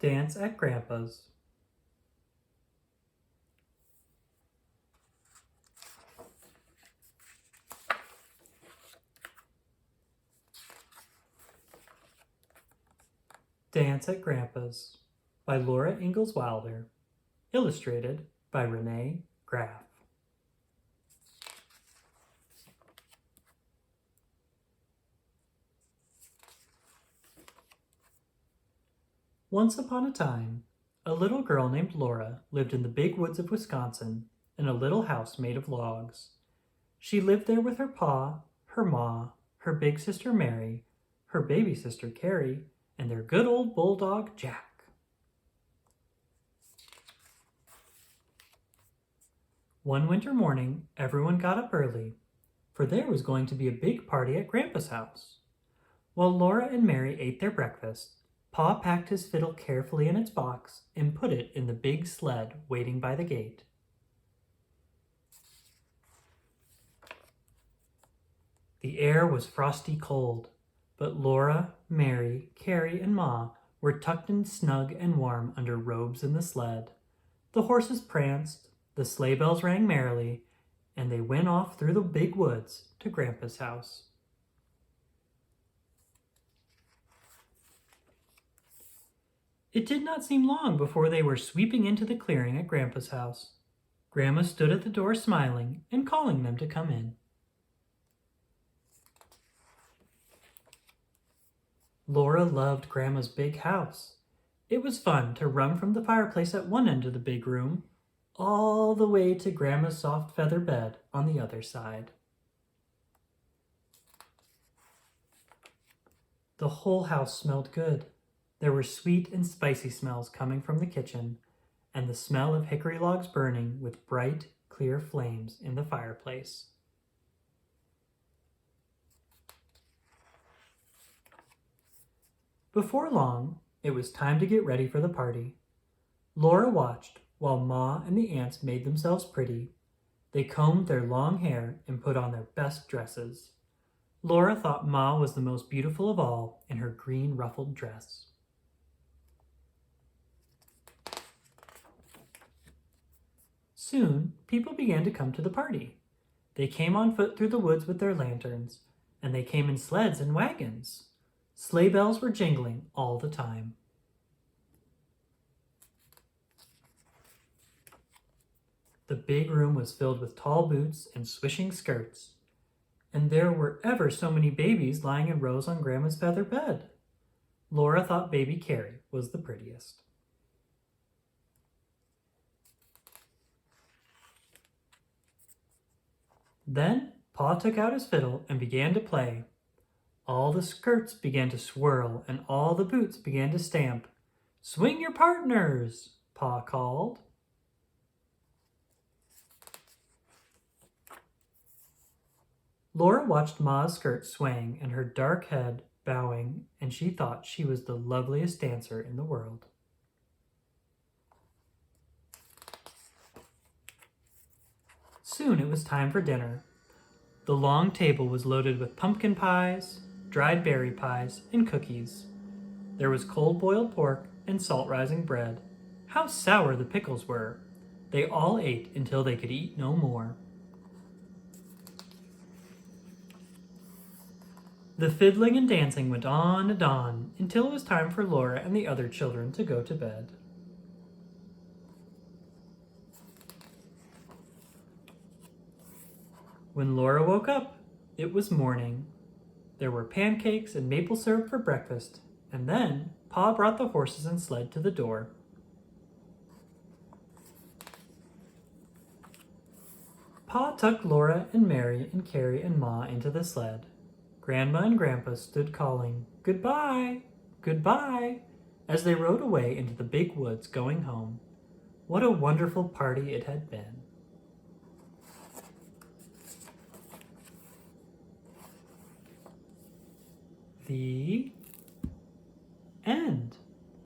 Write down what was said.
Dance at Grandpa's. Dance at Grandpa's by Laura Ingalls Wilder. Illustrated by Renee Graef. Once upon a time, a little girl named Laura lived in the big woods of Wisconsin in a little house made of logs. She lived there with her pa, her ma, her big sister Mary, her baby sister Carrie, and their good old bulldog Jack. One winter morning, everyone got up early, for there was going to be a big party at Grandpa's house. While Laura and Mary ate their breakfast, Pa packed his fiddle carefully in its box and put it in the big sled waiting by the gate. The air was frosty cold, but Laura, Mary, Carrie, and Ma were tucked in snug and warm under robes in the sled. The horses pranced, the sleigh bells rang merrily, and they went off through the big woods to Grandpa's house. It did not seem long before they were sweeping into the clearing at Grandpa's house. Grandma stood at the door smiling and calling them to come in. Laura loved Grandma's big house. It was fun to run from the fireplace at one end of the big room all the way to Grandma's soft feather bed on the other side. The whole house smelled good. There were sweet and spicy smells coming from the kitchen, and the smell of hickory logs burning with bright, clear flames in the fireplace. Before long, it was time to get ready for the party. Laura watched while Ma and the aunts made themselves pretty. They combed their long hair and put on their best dresses. Laura thought Ma was the most beautiful of all in her green ruffled dress. Soon, people began to come to the party. They came on foot through the woods with their lanterns, and they came in sleds and wagons. Sleigh bells were jingling all the time. The big room was filled with tall boots and swishing skirts, and there were ever so many babies lying in rows on Grandma's feather bed. Laura thought baby Carrie was the prettiest. Then Pa took out his fiddle and began to play. All the skirts began to swirl and all the boots began to stamp. "Swing your partners," Pa called. Laura watched Ma's skirt swaying and her dark head bowing, and she thought she was the loveliest dancer in the world. Soon it was time for dinner. The long table was loaded with pumpkin pies, dried berry pies, and cookies. There was cold boiled pork and salt rising bread. How sour the pickles were! They all ate until they could eat no more. The fiddling and dancing went on and on until it was time for Laura and the other children to go to bed. When Laura woke up, it was morning. There were pancakes and maple syrup for breakfast, and then Pa brought the horses and sled to the door. Pa tucked Laura and Mary and Carrie and Ma into the sled. Grandma and Grandpa stood calling, "Goodbye, goodbye," as they rode away into the big woods going home. What a wonderful party it had been. The end.